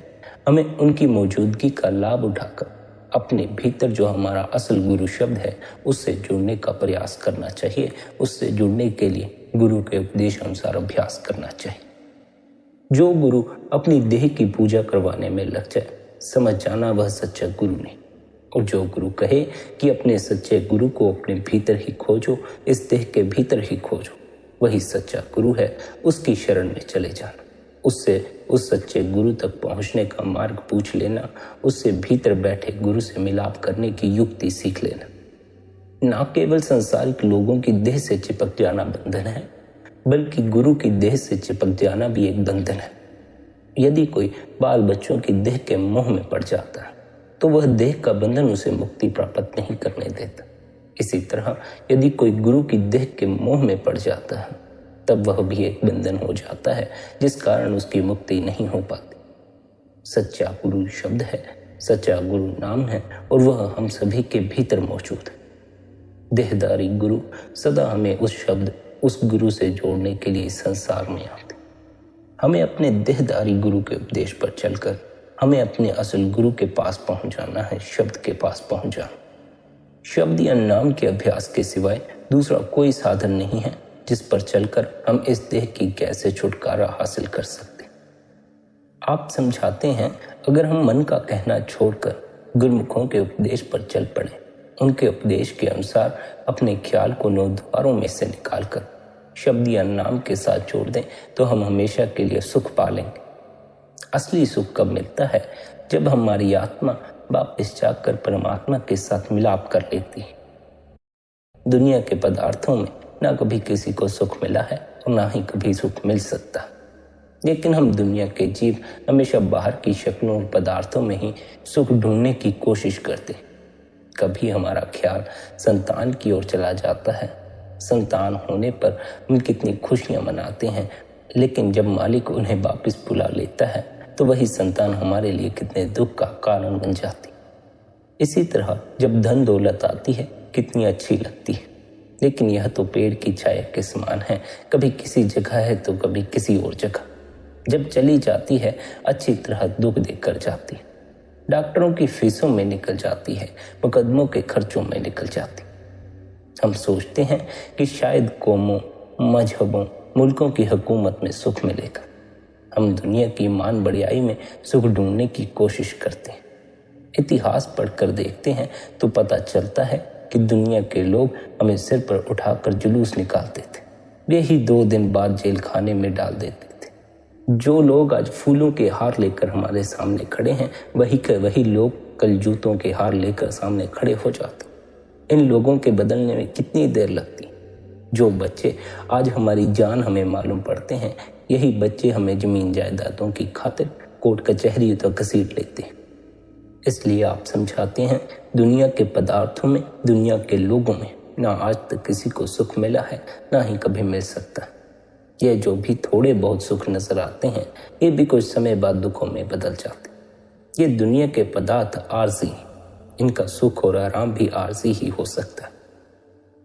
हमें उनकी मौजूदगी का लाभ उठाकर अपने भीतर जो हमारा असल गुरु शब्द है उससे जुड़ने का प्रयास करना चाहिए। उससे जुड़ने के लिए गुरु के उपदेश अनुसार अभ्यास करना चाहिए। जो गुरु अपनी देह की पूजा करवाने में लग जाए, समझ जाना वह सच्चा गुरु नहीं। और जो गुरु कहे कि अपने सच्चे गुरु को अपने भीतर ही खोजो, इस देह के भीतर ही खोजो, वही सच्चा गुरु है। उसकी शरण में चले जाना, उससे उस सच्चे गुरु तक पहुंचने का मार्ग पूछ लेना, उससे भीतर बैठे गुरु से मिलाप करने की युक्ति सीख लेना। ना केवल सांसारिक लोगों की देह से चिपक जाना बंधन है, बल्कि गुरु की देह से चिपक जाना भी एक बंधन है। यदि कोई बाल बच्चों की देह के मोह में पड़ जाता है तो वह देह का बंधन उसे मुक्ति प्राप्त नहीं करने देता। इसी तरह यदि कोई गुरु की देह के मोह में पड़ जाता है तब वह भी एक बंधन हो जाता है, जिस कारण उसकी मुक्ति नहीं हो पाती। सच्चा गुरु शब्द है, सच्चा गुरु नाम है, और वह हम सभी के भीतर मौजूद है। देहधारी गुरु सदा हमें उस शब्द, उस गुरु से जोड़ने के लिए संसार में आते। हमें अपने देहधारी गुरु के उपदेश पर चलकर हमें अपने असल गुरु के पास पहुंच जाना है, शब्द के पास पहुंच जाना। शब्द या नाम के अभ्यास के सिवाय दूसरा कोई साधन नहीं है जिस पर चलकर हम इस देह की कैद से छुटकारा हासिल कर सकते। आप समझाते हैं, अगर हम मन का कहना छोड़कर गुरुमुखों के उपदेश पर चल पड़े, उनके उपदेश के अनुसार अपने ख्याल को 9 द्वारों में से निकालकर शब्द या नाम के साथ जोड़ दें, तो हम हमेशा के लिए सुख पा लेंगे। असली सुख कब मिलता है? जब हमारी आत्मा वापस जाकर परमात्मा के साथ मिलाप कर लेती है। दुनिया के पदार्थों में ना कभी किसी को सुख मिला है और ना ही कभी सुख मिल सकता, लेकिन हम दुनिया के जीव हमेशा बाहर की शक्लों और पदार्थों में ही सुख ढूंढने की कोशिश करते हैं। कभी हमारा ख्याल संतान की ओर चला जाता है। संतान होने पर हम कितनी खुशियां मनाते हैं, लेकिन जब मालिक उन्हें वापस बुला लेता है तो वही संतान हमारे लिए कितने दुख का कारण बन जाती। इसी तरह जब धन दौलत आती है कितनी अच्छी लगती है, लेकिन यह तो पेड़ की छाया के समान है, कभी किसी जगह है तो कभी किसी और जगह। जब चली जाती है अच्छी तरह दुख देकर जाती है, डॉक्टरों की फीसों में निकल जाती है, मुकदमों के खर्चों में निकल जाती। हम सोचते हैं कि शायद कौमों, मजहबों, मुल्कों की हुकूमत में सुख मिलेगा। हम दुनिया की मान बढ़ियाई में सुख ढूंढने की कोशिश करते हैं। इतिहास पढ़कर देखते हैं तो पता चलता है कि दुनिया के लोग हमें सिर पर उठाकर जुलूस निकालते थे, यही 2 दिन बाद जेल खाने में डाल देते थे। जो लोग आज फूलों के हार लेकर हमारे सामने खड़े हैं, वही के वही लोग कल जूतों के हार लेकर सामने खड़े हो जाते। इन लोगों के बदलने में कितनी देर लगती। जो बच्चे आज हमारी जान हमें मालूम पड़ते हैं, यही बच्चे हमें जमीन जायदादों की खातिर कोर्ट कचहरी तो घसीट लेते हैं। इसलिए आप समझाते हैं, दुनिया के पदार्थों में, दुनिया के लोगों में ना आज तक किसी को सुख मिला है, ना ही कभी मिल सकता। ये जो भी थोड़े बहुत सुख नजर आते हैं, ये भी कुछ समय बाद दुखों में बदल जाते। ये दुनिया के पदार्थ आर्जी, इनका सुख और आराम भी आर्जी ही हो सकता है।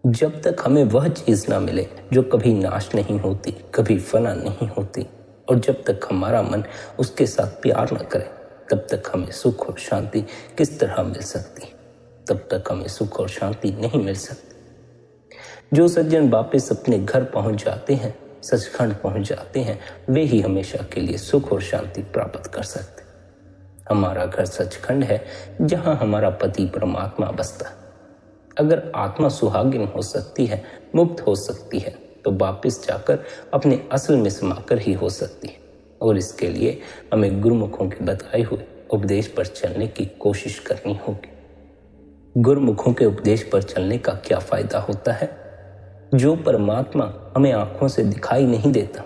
जब तक हमें वह चीज ना मिले जो कभी नाश नहीं होती, कभी फना नहीं होती, और जब तक हमारा मन उसके साथ प्यार न करे, तब तक हमें सुख और शांति किस तरह मिल सकती? तब तक हमें सुख और शांति नहीं मिल सकती। जो सज्जन वापस अपने घर पहुंच जाते हैं, सचखंड पहुंच जाते हैं, वे ही हमेशा के लिए सुख और शांति प्राप्त कर सकते। हमारा घर सचखंड है, जहां हमारा पति परमात्मा बसता है। अगर आत्मा सुहागिन हो सकती है, मुक्त हो सकती है, तो वापस जाकर अपने असल में समाकर ही हो सकती है। और इसके लिए हमें गुरुमुखों के बताए हुए उपदेश पर चलने की कोशिश करनी होगी। गुरुमुखों के उपदेश पर चलने का क्या फायदा होता है? जो परमात्मा हमें आंखों से दिखाई नहीं देता,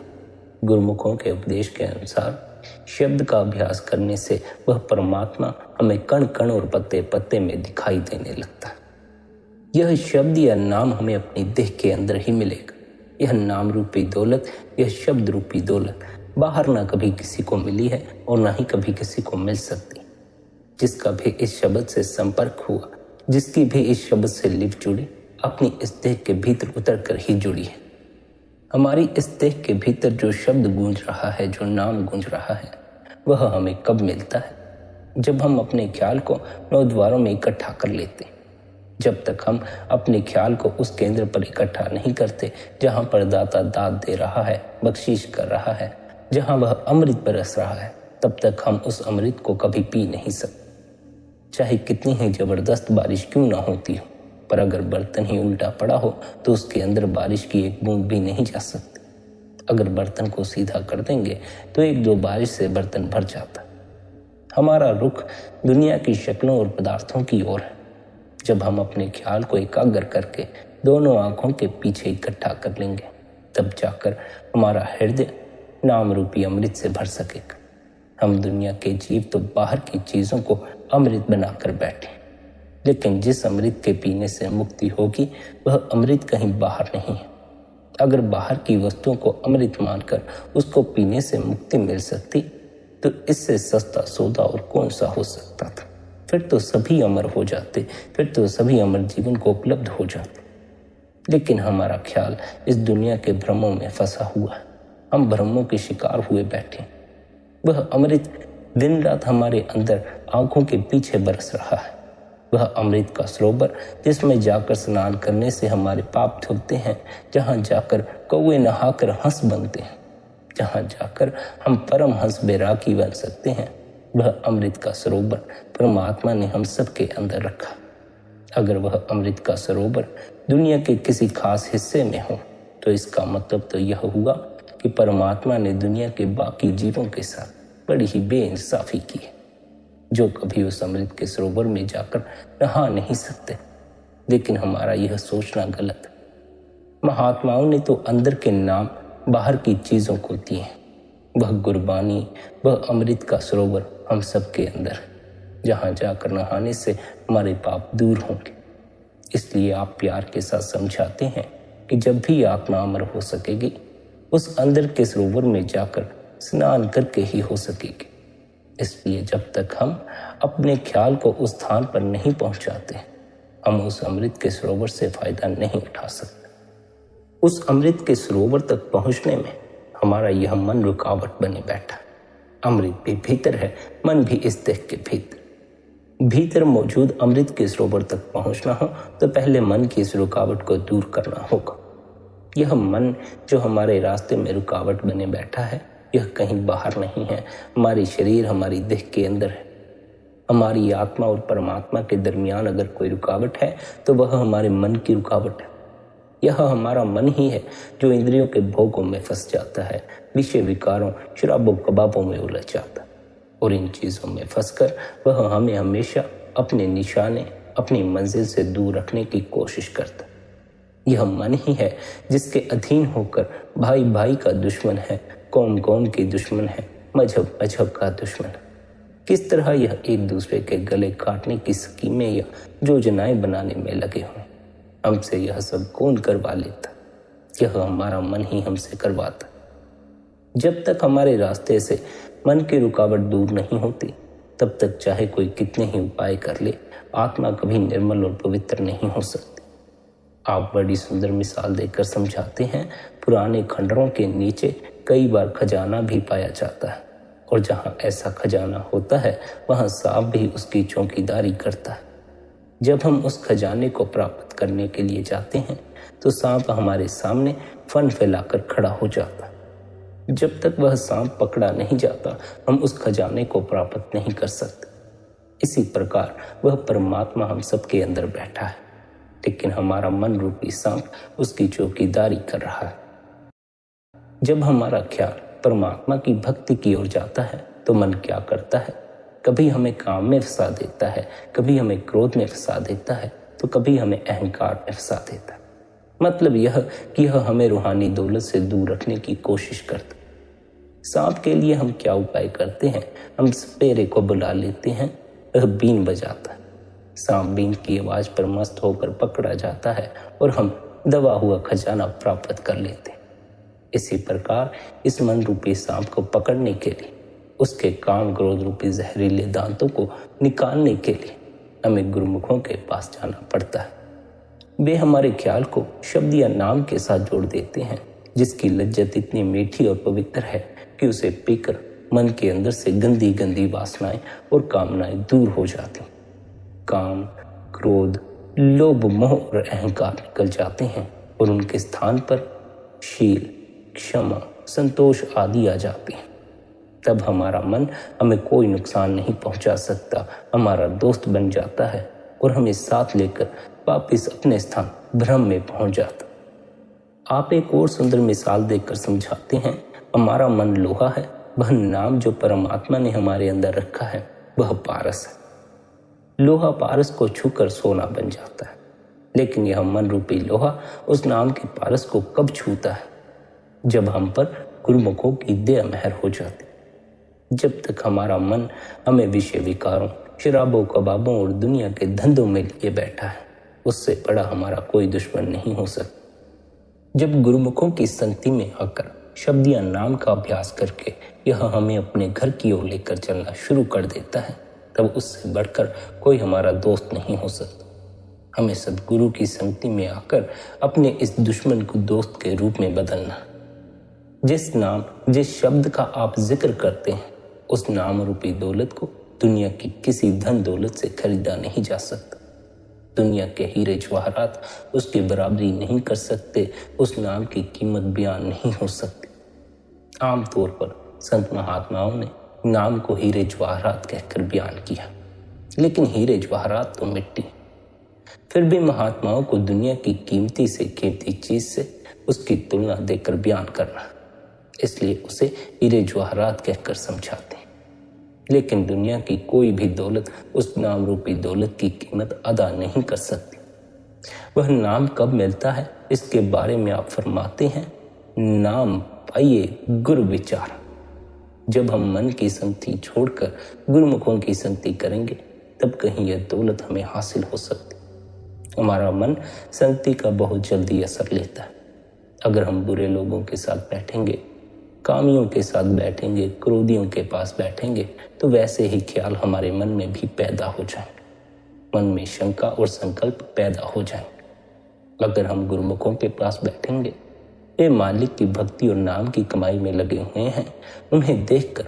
गुरुमुखों के उपदेश के अनुसार शब्द का अभ्यास करने से वह परमात्मा हमें कण कण और पत्ते पत्ते में दिखाई देने लगता है। यह शब्द या नाम हमें अपनी देह के अंदर ही मिलेगा। यह नाम रूपी दौलत, यह शब्द रूपी दौलत बाहर ना कभी किसी को मिली है और ना ही कभी किसी को मिल सकती। जिसका भी इस शब्द से संपर्क हुआ, जिसकी भी इस शब्द से लिप जुड़ी, अपनी इस देह के भीतर उतर कर ही जुड़ी है। हमारी इस देह के भीतर जो शब्द गूंज रहा है, जो नाम गूंज रहा है, वह हमें कब मिलता है? जब हम अपने ख्याल को 9 द्वारों में इकट्ठा कर लेते हैं। जब तक हम अपने ख्याल को उस केंद्र पर इकट्ठा नहीं करते जहां पर दाता दाद दे रहा है, बख्शीश कर रहा है, जहां वह अमृत बरस रहा है, तब तक हम उस अमृत को कभी पी नहीं सकते। चाहे कितनी ही जबरदस्त बारिश क्यों ना होती हो, पर अगर बर्तन ही उल्टा पड़ा हो तो उसके अंदर बारिश की एक बूंद भी नहीं जा सकती। अगर बर्तन को सीधा कर देंगे तो 1-2 बारिश से बर्तन भर जाता। हमारा रुख दुनिया की शक्लों और पदार्थों की ओर है। जब हम अपने ख्याल को एकाग्र करके दोनों आंखों के पीछे इकट्ठा कर लेंगे, तब जाकर हमारा हृदय नाम रूपी अमृत से भर सकेगा। हम दुनिया के जीव तो बाहर की चीजों को अमृत बनाकर बैठे, लेकिन जिस अमृत के पीने से मुक्ति होगी, वह अमृत कहीं बाहर नहीं है। अगर बाहर की वस्तुओं को अमृत मानकर उसको पीने से मुक्ति मिल सकती, तो इससे सस्ता सौदा और कौन सा हो सकता था? फिर तो सभी अमर हो जाते, फिर तो सभी अमर जीवन को उपलब्ध हो जाते। लेकिन हमारा ख्याल इस दुनिया के भ्रमों में फंसा हुआ है। हम भ्रमों के शिकार हुए बैठे। वह अमृत दिन रात हमारे अंदर आंखों के पीछे बरस रहा है। वह अमृत का सरोवर जिसमें जाकर स्नान करने से हमारे पाप धुलते हैं, जहां जाकर कौवे नहाकर हंस बनते हैं, जहाँ जाकर हम परमहंस बैरागी बन सकते हैं। वह अमृत का सरोवर परमात्मा ने हम सब के अंदर रखा। अगर वह अमृत का सरोवर दुनिया के किसी खास हिस्से में हो तो इसका मतलब तो यह हुआ कि परमात्मा ने दुनिया के बाकी जीवों के साथ बड़ी ही बेइंसाफी की है, जो कभी उस अमृत के सरोवर में जाकर नहा नहीं सकते। लेकिन हमारा यह सोचना गलत है। महात्माओं ने तो अंदर के नाम बाहर की चीजों को दिए। वह गुरबानी, वह अमृत का सरोवर हम सब के अंदर है, जहाँ जाकर नहाने से हमारे पाप दूर होंगे। इसलिए आप प्यार के साथ समझाते हैं कि जब भी आत्मा अमर हो सकेगी उस अंदर के सरोवर में जाकर स्नान करके ही हो सकेगी। इसलिए जब तक हम अपने ख्याल को उस स्थान पर नहीं पहुंचाते हम उस अमृत के सरोवर से फायदा नहीं उठा सकते। उस अमृत के सरोवर तक पहुंचने में हमारा यह मन रुकावट बने बैठा। अमृत भी भीतर है, मन भी इस देह के भीतर मौजूद अमृत के सरोवर तक पहुंचना हो तो पहले मन की इस रुकावट को दूर करना होगा। यह मन जो हमारे रास्ते में रुकावट बने बैठा है, यह कहीं बाहर नहीं है, हमारी शरीर, हमारी देह के अंदर है। हमारी आत्मा और परमात्मा के दरमियान अगर कोई रुकावट है तो वह हमारे मन की रुकावट है। यह हमारा मन ही है जो इंद्रियों के भोगों में फंस जाता है, विषय विकारों, शराबों कबाबों में उलझ जाता है और इन चीज़ों में फंसकर वह हमें हमेशा अपने निशाने, अपनी मंजिल से दूर रखने की कोशिश करता है। यह मन ही है जिसके अधीन होकर भाई भाई का दुश्मन है, कौम कौम की दुश्मन है, मजहब मजहब का दुश्मन है। किस तरह यह एक दूसरे के गले काटने की स्कीमें या योजनाएं बनाने में लगे हुए। हमसे यह सब कौन करवा लेता? यह हमारा मन ही हमसे करवाता। जब तक हमारे रास्ते से मन की रुकावट दूर नहीं होती तब तक चाहे कोई कितने ही उपाय कर ले, आत्मा कभी निर्मल और पवित्र नहीं हो सकती। आप बड़ी सुंदर मिसाल देकर समझाते हैं। पुराने खंडरों के नीचे कई बार खजाना भी पाया जाता है और जहाँ ऐसा खजाना होता है वहाँ सांप भी उसकी चौकीदारी करता है। जब हम उस खजाने को प्राप्त करने के लिए जाते हैं तो सांप हमारे सामने फन फैलाकर खड़ा हो जाता है। जब तक वह सांप पकड़ा नहीं जाता हम उस खजाने को प्राप्त नहीं कर सकते। इसी प्रकार वह परमात्मा हम सबके अंदर बैठा है, लेकिन हमारा मन रूपी सांप उसकी चौकीदारी कर रहा है। जब हमारा ख्याल परमात्मा की भक्ति की ओर जाता है तो मन क्या करता है? कभी हमें काम में फंसा देता है, कभी हमें क्रोध में फंसा देता है, तो कभी हमें अहंकार में फंसा देता है। मतलब यह कि यह हमें रूहानी दौलत से दूर रखने की कोशिश करता है। सांप के लिए हम क्या उपाय करते हैं? हम सपेरे को बुला लेते हैं, वह बीन बजाता है। सांप बीन की आवाज पर मस्त होकर पकड़ा जाता है और हम दबा हुआ खजाना प्राप्त कर लेते हैं। इसी प्रकार इस मन रूपी सांप को पकड़ने के लिए, उसके काम क्रोध रूपी जहरीले दांतों को निकालने के लिए हमें गुरुमुखों के पास जाना पड़ता है। वे हमारे ख्याल को शब्द या नाम के साथ जोड़ देते हैं, जिसकी लज्जत इतनी मीठी और पवित्र है कि उसे पीकर मन के अंदर से गंदी गंदी वासनाएं और कामनाएं दूर हो जाती। काम, क्रोध, लोभ, मोह और अहंकार निकल जाते हैं और उनके स्थान पर शील, क्षमा, संतोष आदि आ जाते हैं। तब हमारा मन हमें कोई नुकसान नहीं पहुंचा सकता, हमारा दोस्त बन जाता है और हमें साथ लेकर वापिस अपने स्थान ब्रह्म में पहुंच जाता। आप एक और सुंदर मिसाल देकर समझाते हैं। हमारा मन लोहा है, वह नाम जो परमात्मा ने हमारे अंदर रखा है वह पारस है। लोहा पारस को छूकर सोना बन जाता है, लेकिन यह मन रूपी लोहा उस नाम के पारस को कब छूता है? जब हम पर गुरुमुखों की दया मेहर हो जाती। जब तक हमारा मन हमें विषय विकारों, शराबों, कबाबों और दुनिया के धंधों में लिए बैठा है, उससे बड़ा हमारा कोई दुश्मन नहीं हो सकता। जब गुरुमुखों की संगति में आकर शब्द या नाम का अभ्यास करके यह हमें अपने घर की ओर लेकर चलना शुरू कर देता है, तब उससे बढ़कर कोई हमारा दोस्त नहीं हो सकता। हमें सद्गुरु की संगति में आकर अपने इस दुश्मन को दोस्त के रूप में बदलना। जिस नाम, जिस शब्द का आप जिक्र करते हैं, उस नाम रूपी दौलत को दुनिया की किसी धन दौलत से खरीदा नहीं जा सकता। दुनिया के हीरे जवाहरात उसकी बराबरी नहीं कर सकते, उस नाम की कीमत बयान नहीं हो सकती। आमतौर पर संत महात्माओं ने नाम को हीरे जवाहरात कहकर बयान किया, लेकिन हीरे जवाहरात तो मिट्टी। फिर भी महात्माओं को दुनिया की कीमती से कीमती चीज से उसकी तुलना देकर बयान करना, इसलिए उसे हीरे जवाहरात कहकर समझाते हैं। लेकिन दुनिया की कोई भी दौलत उस नाम रूपी दौलत की कीमत अदा नहीं कर सकती। वह नाम कब मिलता है, इसके बारे में आप फरमाते हैं, नाम पाइए गुरु विचार। जब हम मन की संगति छोड़कर गुरुमुखों की संगति करेंगे, तब कहीं यह दौलत हमें हासिल हो सकती। हमारा मन संगति का बहुत जल्दी असर लेता है। अगर हम बुरे लोगों के साथ बैठेंगे, कामियों के साथ बैठेंगे, क्रोधियों के पास बैठेंगे, तो वैसे ही ख्याल हमारे मन में भी पैदा हो जाएंगे। मन में शंका और संकल्प पैदा हो जाएंगे। अगर हम गुरुमुखों के पास बैठेंगे, वे मालिक की भक्ति और नाम की कमाई में लगे हुए हैं, उन्हें देखकर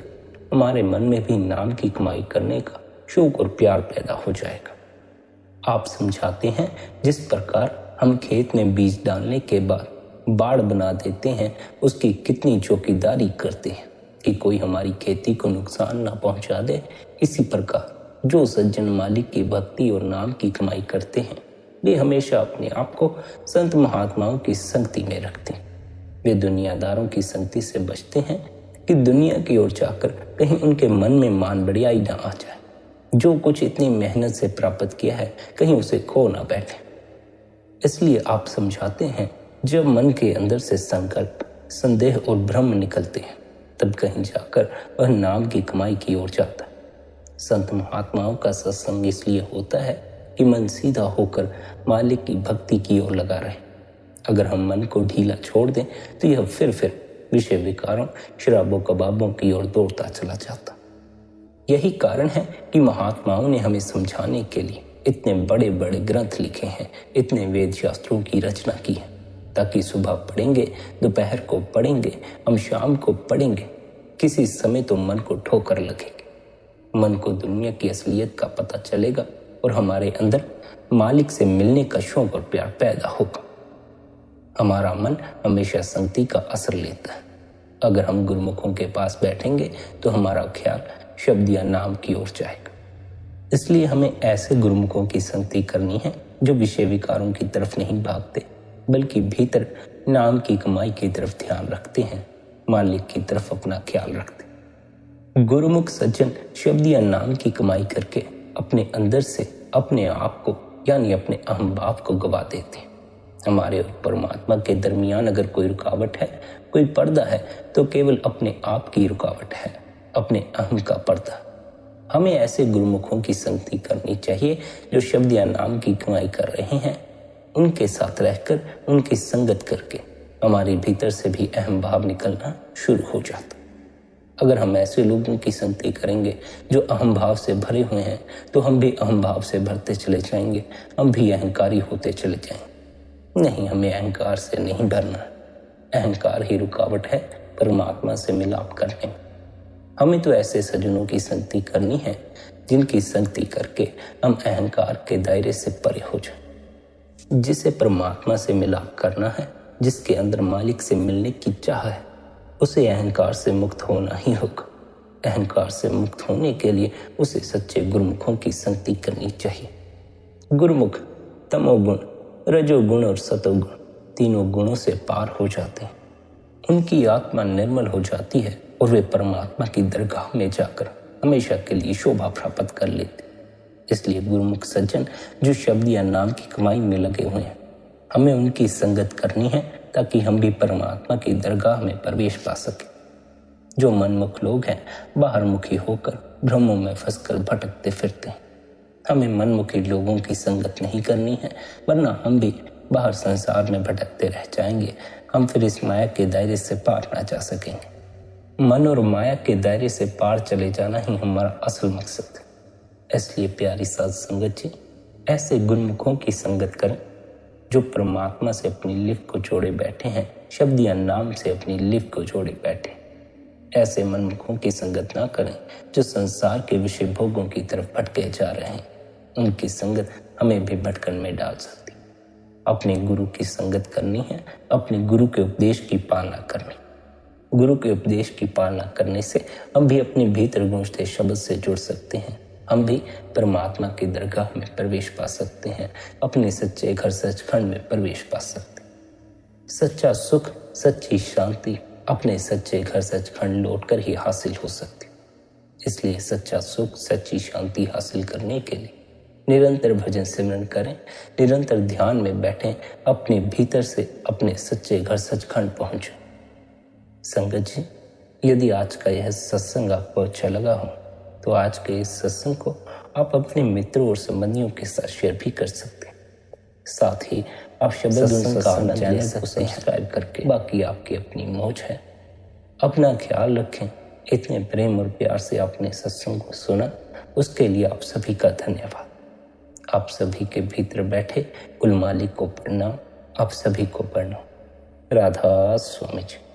हमारे मन में भी नाम की कमाई करने का शौक और प्यार पैदा हो जाएगा। आप समझाते हैं, जिस प्रकार हम खेत में बीज डालने के बाद बाड़ बना देते हैं, उसकी कितनी चौकीदारी करते हैं कि कोई हमारी खेती को नुकसान ना पहुंचा दे। इसी प्रकार जो सज्जन मालिक की भक्ति और नाम की कमाई करते हैं, वे हमेशा अपने आप को संत महात्माओं की संगति में रखते हैं। वे दुनियादारों की संगति से बचते हैं कि दुनिया की ओर जाकर कहीं उनके मन में मान बढ़ियाई ना आ जाए। जो कुछ इतनी मेहनत से प्राप्त किया है, कहीं उसे खो ना बैठे। इसलिए आप समझाते हैं, जब मन के अंदर से संकल्प, संदेह और भ्रम निकलते हैं, तब कहीं जाकर वह नाम की कमाई की ओर जाता है। संत महात्माओं का सत्संग इसलिए होता है कि मन सीधा होकर मालिक की भक्ति की ओर लगा रहे। अगर हम मन को ढीला छोड़ दें, तो यह फिर विषय विकारों, शराबों कबाबों की ओर दौड़ता चला जाता। यही कारण है कि महात्माओं ने हमें समझाने के लिए इतने बड़े बड़े ग्रंथ लिखे हैं, इतने वेद शास्त्रों की रचना की है, ताकि सुबह पढ़ेंगे, दोपहर को पढ़ेंगे, हम शाम को पढ़ेंगे, किसी समय तो मन को ठोकर लगेगी। मन को दुनिया की असलियत का पता चलेगा और हमारे अंदर मालिक से मिलने का शौक और प्यार पैदा होगा। हमारा मन हमेशा संगति का असर लेता है। अगर हम गुरुमुखों के पास बैठेंगे, तो हमारा ख्याल शब्द या नाम की ओर जाएगा। इसलिए हमें ऐसे गुरुमुखों की संगति करनी है जो विषय विकारों की तरफ नहीं भागते, बल्कि भीतर नाम की कमाई की तरफ ध्यान रखते हैं, मालिक की तरफ अपना ख्याल रखते। गुरुमुख सज्जन शब्द या नाम की कमाई करके अपने अंदर से अपने आप को, यानी अपने अहम भाव को गवा देते हैं। हमारे और परमात्मा के दरमियान अगर कोई रुकावट है, कोई पर्दा है, तो केवल अपने आप की रुकावट है, अपने अहम का पर्दा। हमें ऐसे गुरुमुखों की संगति करनी चाहिए जो शब्द या नाम की कमाई कर रहे हैं। उनके साथ रहकर, उनकी संगत करके हमारे भीतर से भी अहम भाव निकलना शुरू हो जाता। अगर हम ऐसे लोगों की संगति करेंगे जो अहम भाव से भरे हुए हैं, तो हम भी अहम भाव से भरते चले जाएंगे, हम भी अहंकारी होते चले जाएंगे। नहीं, हमें अहंकार से नहीं भरना। अहंकार ही रुकावट है परमात्मा से मिलाप करने में। हमें तो ऐसे सज्जनों की संगति करनी है जिनकी संगति करके हम अहंकार के दायरे से परे हो जाएं। जिसे परमात्मा से मिलाप करना है, जिसके अंदर मालिक से मिलने की चाह है, उसे अहंकार से मुक्त होना ही होगा। अहंकार से मुक्त होने के लिए उसे सच्चे गुरुमुखों की संगति करनी चाहिए। गुरुमुख तमोगुण, रजोगुण और सतोगुण तीनों गुणों से पार हो जाते हैं। उनकी आत्मा निर्मल हो जाती है और वे परमात्मा की दरगाह में जाकर हमेशा के लिए शोभा प्राप्त कर लेते। इसलिए गुरुमुख सज्जन जो शब्द या नाम की कमाई में लगे हुए हैं, हमें उनकी संगत करनी है ताकि हम भी परमात्मा की दरगाह में प्रवेश पा सकें। जो मनमुख लोग हैं, बाहर मुखी होकर भ्रमों में फंसकर भटकते फिरते हैं। हमें मनमुखी लोगों की संगत नहीं करनी है, वरना हम भी बाहर संसार में भटकते रह जाएंगे। हम फिर इस माया के दायरे से पार ना जा सकेंगे। मन और माया के दायरे से पार चले जाना ही हमारा असल मकसद है। इसलिए प्यारी साध संगत जी, ऐसे गुरुमुखों की संगत करें जो परमात्मा से अपनी लिप्त को जोड़े बैठे हैं, शब्द या नाम से अपनी लिप्त को जोड़े बैठे। ऐसे मनमुखों की संगत ना करें जो संसार के विषय भोगों की तरफ भटके जा रहे हैं। उनकी संगत हमें भी भटकन में डाल सकती। अपने गुरु की संगत करनी है, अपने गुरु के उपदेश की पालना करनी। गुरु के उपदेश की पालना करने से हम भी अपने भीतर गूंजते शब्द से जुड़ सकते हैं। हम भी परमात्मा की दरगाह में प्रवेश पा सकते हैं, अपने सच्चे घर सचखंड में प्रवेश पा सकते हैं। सच्चा सुख, सच्ची शांति अपने सच्चे घर सचखंड लौटकर ही हासिल हो सकती। इसलिए सच्चा सुख, सच्ची शांति हासिल करने के लिए निरंतर भजन सिमरन करें, निरंतर ध्यान में बैठें, अपने भीतर से अपने सच्चे घर सचखंड पहुंचें। संगत जी, यदि आज का यह सत्संग आपको अच्छा लगा हो तो आज के इस सत्संग को आप अपने मित्रों और संबंधियों के साथ शेयर भी कर सकते हैं। साथ ही आप शब्द का आनंद ले सकते हैं सब्सक्राइब करके। बाकी आपकी अपनी मौज है। अपना ख्याल रखें। इतने प्रेम और प्यार से आपने सत्संग को सुना, उसके लिए आप सभी का धन्यवाद। आप सभी के भीतर बैठे कुल मालिक को प्रणाम। आप सभी को प्रणाम। राधा स्वामी जी।